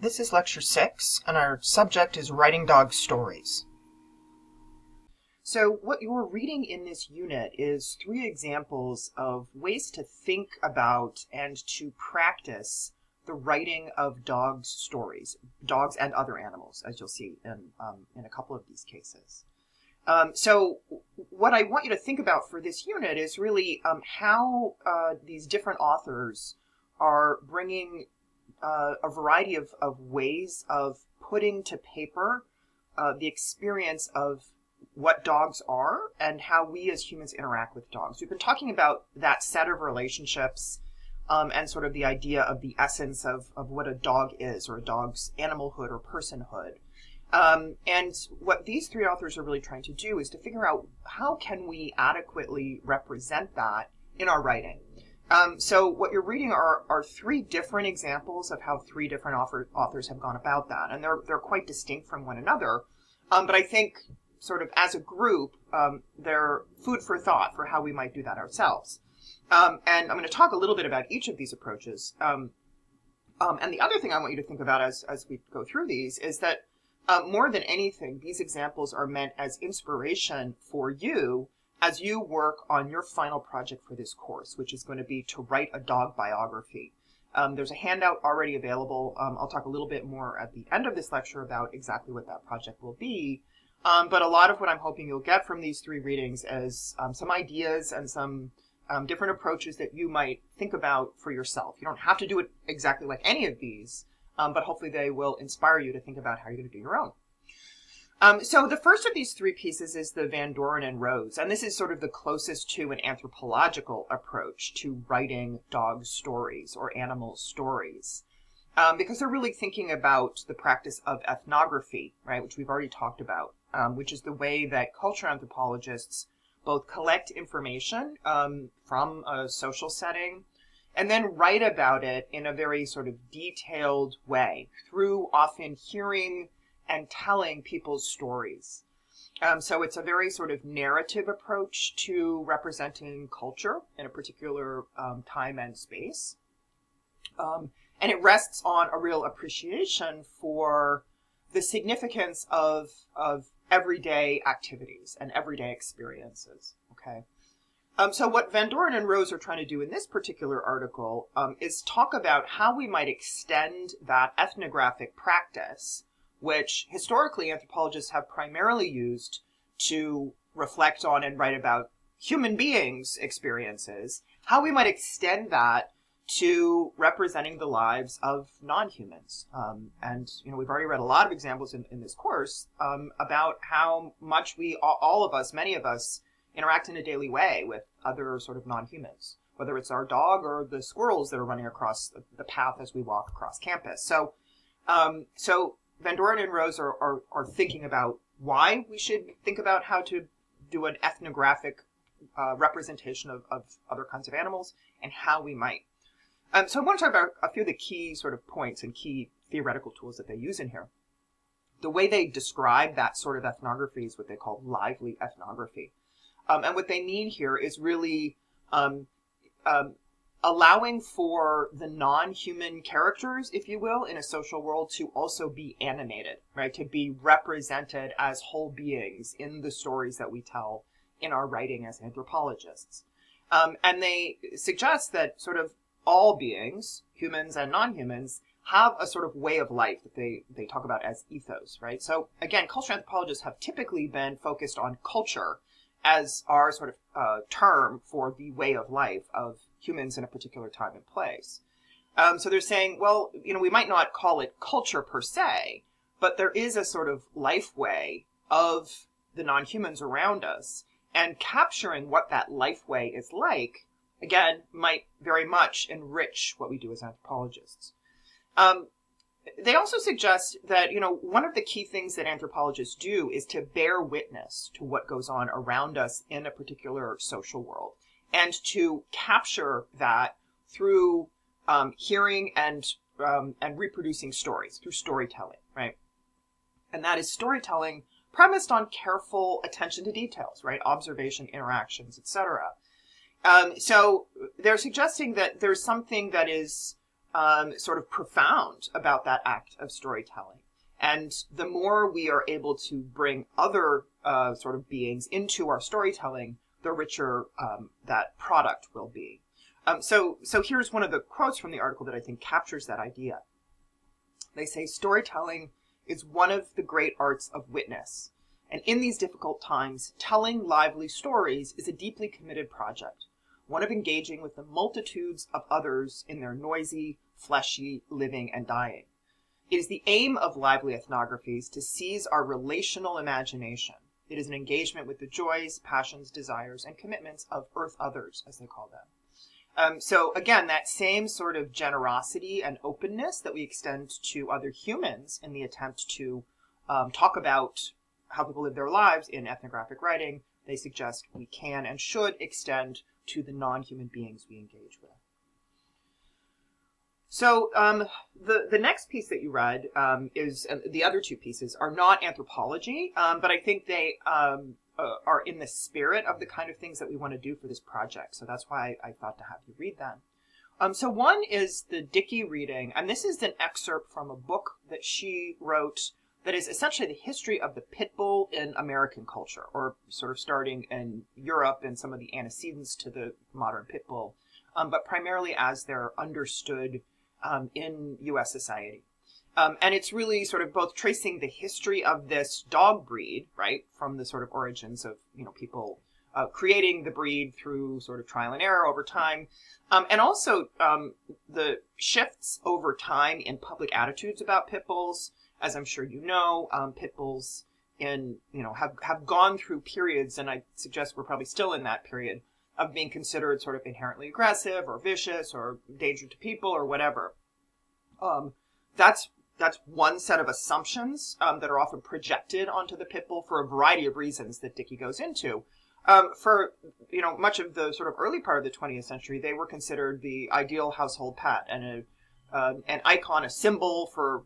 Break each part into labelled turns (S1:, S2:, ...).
S1: This is Lecture 6, and our subject is writing dog stories. So what you're reading in this unit is 3 examples of ways to think about and to practice the writing of dogs' stories, dogs and other animals, as you'll see in a couple of these cases. So what I want you to think about for this unit is really how these different authors are bringing a variety of ways of putting to paper the experience of what dogs are and how we as humans interact with dogs. We've been talking about that set of relationships and sort of the idea of the essence of what a dog is, or a dog's animalhood or personhood. And what these 3 authors are really trying to do is to figure out how can we adequately represent that in our writing. So what you're reading are 3 different examples of how 3 different authors have gone about that, and they're quite distinct from one another. But I think sort of as a group, they're food for thought for how we might do that ourselves. And I'm going to talk a little bit about each of these approaches. And the other thing I want you to think about as we go through these is that more than anything, these examples are meant as inspiration for you as you work on your final project for this course, which is going to be to write a dog biography. There's a handout already available. I'll talk a little bit more at the end of this lecture about exactly what that project will be. But a lot of what I'm hoping you'll get from these 3 readings is some ideas and some different approaches that you might think about for yourself. You don't have to do it exactly like any of these, but hopefully they will inspire you to think about how you're going to do your own. So the first of these 3 pieces is the Van Doren and Rose, and this is sort of the closest to an anthropological approach to writing dog stories or animal stories, because they're really thinking about the practice of ethnography, right, which we've already talked about, which is the way that cultural anthropologists both collect information from a social setting and then write about it in a very sort of detailed way through often hearing and telling people's stories. So it's a very sort of narrative approach to representing culture in a particular time and space. And it rests on a real appreciation for the significance of everyday activities and everyday experiences. Okay. So what Van Doren and Rose are trying to do in this particular article is talk about how we might extend that ethnographic practice, which historically anthropologists have primarily used to reflect on and write about human beings' experiences, how we might extend that to representing the lives of non-humans. And, we've already read a lot of examples in this course about how much all of us, many of us, interact in a daily way with other sort of non-humans, whether it's our dog or the squirrels that are running across the path as we walk across campus. So Van Doren and Rose are thinking about why we should think about how to do an ethnographic representation of other kinds of animals and how we might. So I want to talk about a few of the key sort of points and key theoretical tools that they use in here. The way they describe that sort of ethnography is what they call lively ethnography. And what they mean here is really allowing for the non-human characters, if you will, in a social world to also be animated, right? To be represented as whole beings in the stories that we tell in our writing as anthropologists. And they suggest that sort of all beings, humans and non-humans, have a sort of way of life that they talk about as ethos, right? So again, cultural anthropologists have typically been focused on culture as our sort of term for the way of life of humans in a particular time and place. So they're saying, well, we might not call it culture per se, but there is a sort of life way of the non-humans around us, and capturing what that life way is like, again, might very much enrich what we do as anthropologists. They also suggest that, one of the key things that anthropologists do is to bear witness to what goes on around us in a particular social world, and to capture that through hearing and reproducing stories, through storytelling, right? And that is storytelling premised on careful attention to details, right? Observation, interactions, etc. So they're suggesting that there's something that is sort of profound about that act of storytelling. And the more we are able to bring other sort of beings into our storytelling, the richer that product will be. So here's one of the quotes from the article that I think captures that idea. They say, storytelling is one of the great arts of witness. And in these difficult times, telling lively stories is a deeply committed project, one of engaging with the multitudes of others in their noisy, fleshy living and dying. It is the aim of lively ethnographies to seize our relational imagination. It is an engagement with the joys, passions, desires, and commitments of earth others, as they call them. So again, that same sort of generosity and openness that we extend to other humans in the attempt to talk about how people live their lives in ethnographic writing, they suggest we can and should extend to the non-human beings we engage with. So the next piece that you read is, the other two pieces are not anthropology, but I think they are in the spirit of the kind of things that we want to do for this project. So that's why I thought to have you read them. So one is the Dickey reading, and this is an excerpt from a book that she wrote that is essentially the history of the pit bull in American culture, or sort of starting in Europe and some of the antecedents to the modern pit bull, but primarily as they're understood in U.S. society. And it's really sort of both tracing the history of this dog breed, right, from the sort of origins of, people creating the breed through sort of trial and error over time, and also the shifts over time in public attitudes about pit bulls. As I'm sure you know, pit bulls have gone through periods, and I suggest we're probably still in that period, of being considered sort of inherently aggressive or vicious or danger to people or whatever. That's one set of assumptions that are often projected onto the pit bull for a variety of reasons that Dickey goes into. For much of the sort of early part of the 20th century, they were considered the ideal household pet and an icon, a symbol for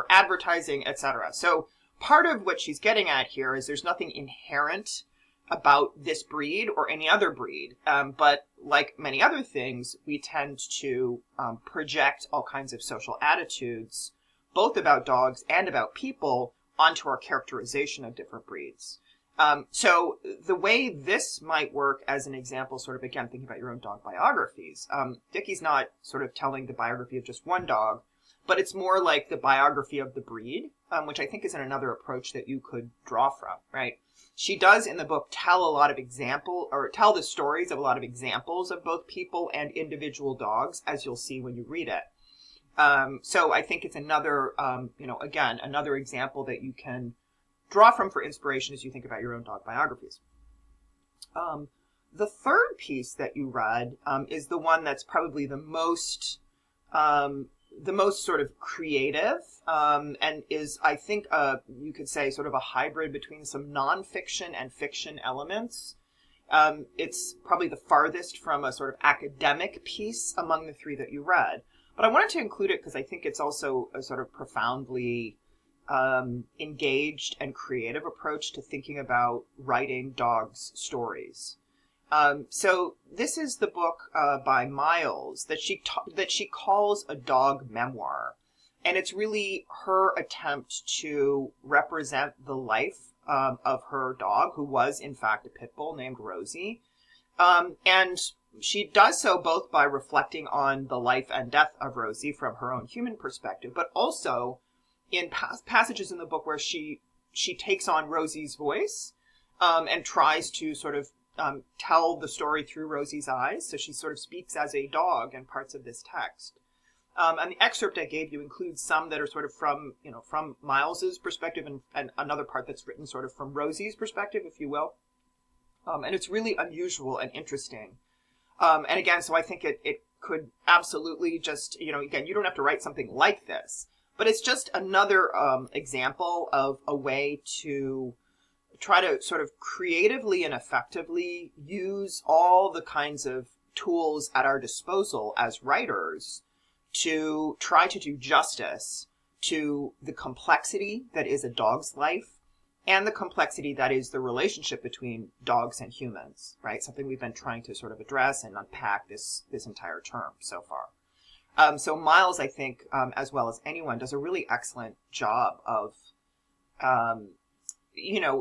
S1: advertising, etc. So part of what she's getting at here is there's nothing inherent about this breed or any other breed. But like many other things, we tend to project all kinds of social attitudes, both about dogs and about people, onto our characterization of different breeds. So the way this might work as an example, sort of, again, thinking about your own dog biographies, Dickey's not sort of telling the biography of just one dog, but it's more like the biography of the breed, which I think is another approach that you could draw from, right? She does in the book tell tell the stories of a lot of examples of both people and individual dogs, as you'll see when you read it. So I think it's another, again, another example that you can draw from for inspiration as you think about your own dog biographies. The third piece that you read is the one that's probably the most sort of creative, and is, I think, you could say, sort of a hybrid between some nonfiction and fiction elements. It's probably the farthest from a sort of academic piece among the three that you read. But I wanted to include it because I think it's also a sort of profoundly engaged and creative approach to thinking about writing dogs' stories. So this is the book by Miles that she calls a dog memoir, and it's really her attempt to represent the life of her dog, who was in fact a pit bull named Rosie, and she does so both by reflecting on the life and death of Rosie from her own human perspective, but also in passages in the book where she takes on Rosie's voice and tries to sort of tell the story through Rosie's eyes. So she sort of speaks as a dog in parts of this text. And the excerpt I gave you includes some that are sort of from Miles's perspective, and another part that's written sort of from Rosie's perspective, if you will. And it's really unusual and interesting. And again, so I think it could absolutely just, again, you don't have to write something like this, but it's just another example of a way to try to sort of creatively and effectively use all the kinds of tools at our disposal as writers to try to do justice to the complexity that is a dog's life and the complexity that is the relationship between dogs and humans, right? Something we've been trying to sort of address and unpack this entire term so far. So Miles, I think, as well as anyone, does a really excellent job of, um,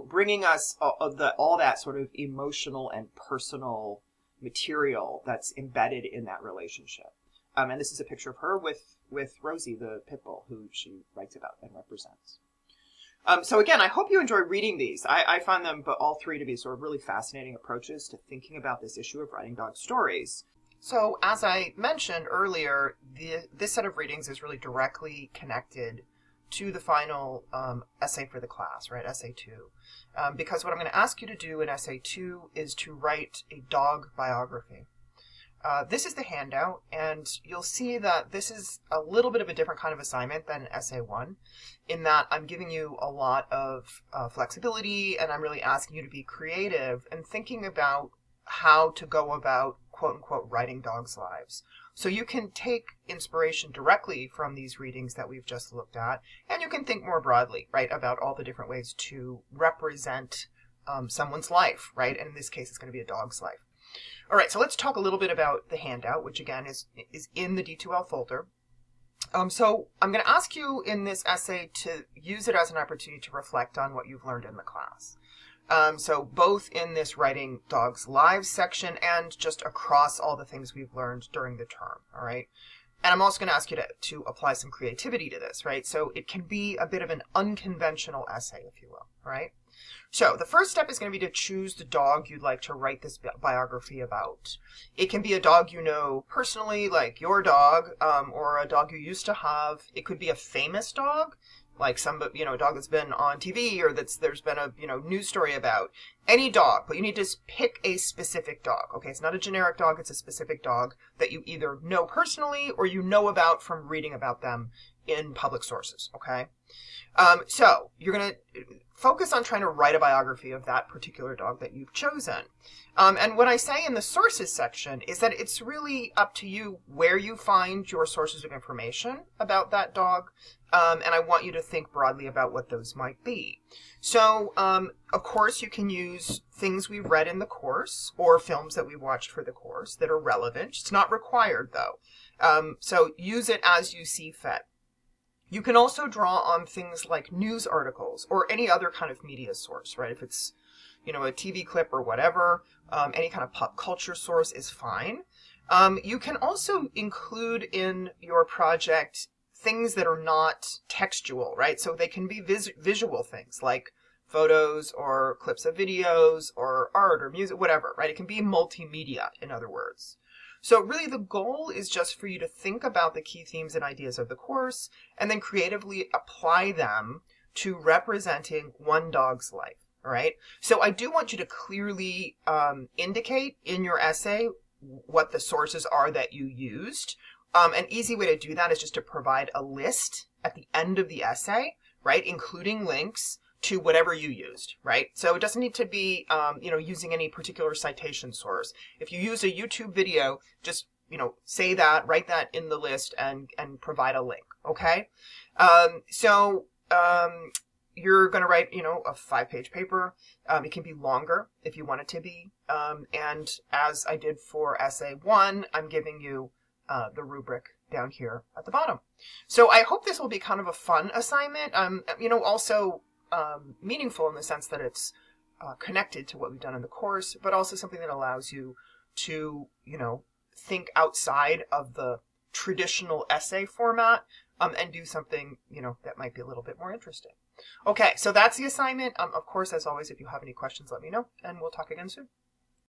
S1: bringing us all that sort of emotional and personal material that's embedded in that relationship. And this is a picture of her with Rosie, the pit bull, who she writes about and represents. So again, I hope you enjoy reading these. I find them, but all three, to be sort of really fascinating approaches to thinking about this issue of writing dog stories. So as I mentioned earlier, this set of readings is really directly connected to the final essay for the class, right, essay 2. Because what I'm going to ask you to do in essay 2 is to write a dog biography. This is the handout, and you'll see that this is a little bit of a different kind of assignment than essay 1, in that I'm giving you a lot of flexibility, and I'm really asking you to be creative and thinking about how to go about, quote-unquote, writing dogs' lives. So you can take inspiration directly from these readings that we've just looked at, and you can think more broadly, right, about all the different ways to represent someone's life, right? And in this case, it's going to be a dog's life. All right, so let's talk a little bit about the handout, which again is in the D2L folder. So I'm going to ask you in this essay to use it as an opportunity to reflect on what you've learned in the class. So both in this writing dogs' lives section and just across all the things we've learned during the term, all right? And I'm also going to ask you to apply some creativity to this, right? So it can be a bit of an unconventional essay, if you will, all right? So the first step is going to be to choose the dog you'd like to write this biography about. It can be a dog you know personally, like your dog, or a dog you used to have. It could be a famous dog, like a dog that's been on TV or there's been a, news story about. Any dog, but you need to pick a specific dog. Okay, it's not a generic dog, it's a specific dog that you either know personally or you know about from reading about them in public sources, okay? So you're going to focus on trying to write a biography of that particular dog that you've chosen. And what I say in the sources section is that it's really up to you where you find your sources of information about that dog. And I want you to think broadly about what those might be. So, of course, you can use things we've read in the course or films that we watched for the course that are relevant. It's not required, though. So use it as you see fit. You can also draw on things like news articles or any other kind of media source, right? If it's, a TV clip or whatever, any kind of pop culture source is fine. You can also include in your project things that are not textual, right? So they can be visual things like photos or clips of videos or art or music, whatever, right? It can be multimedia, in other words. So really the goal is just for you to think about the key themes and ideas of the course and then creatively apply them to representing one dog's life, all right? So I do want you to clearly indicate in your essay what the sources are that you used. An easy way to do that is just to provide a list at the end of the essay, right, including links to whatever you used, right? So it doesn't need to be, using any particular citation source. If you use a YouTube video, just, say that, write that in the list and provide a link, okay? You're going to write, a 5-page paper. It can be longer if you want it to be. And as I did for essay 1, I'm giving you the rubric down here at the bottom. So I hope this will be kind of a fun assignment. Also meaningful in the sense that it's connected to what we've done in the course, but also something that allows you to, think outside of the traditional essay format and do something, that might be a little bit more interesting. Okay, so that's the assignment. Of course, as always, if you have any questions, let me know, and we'll talk again soon.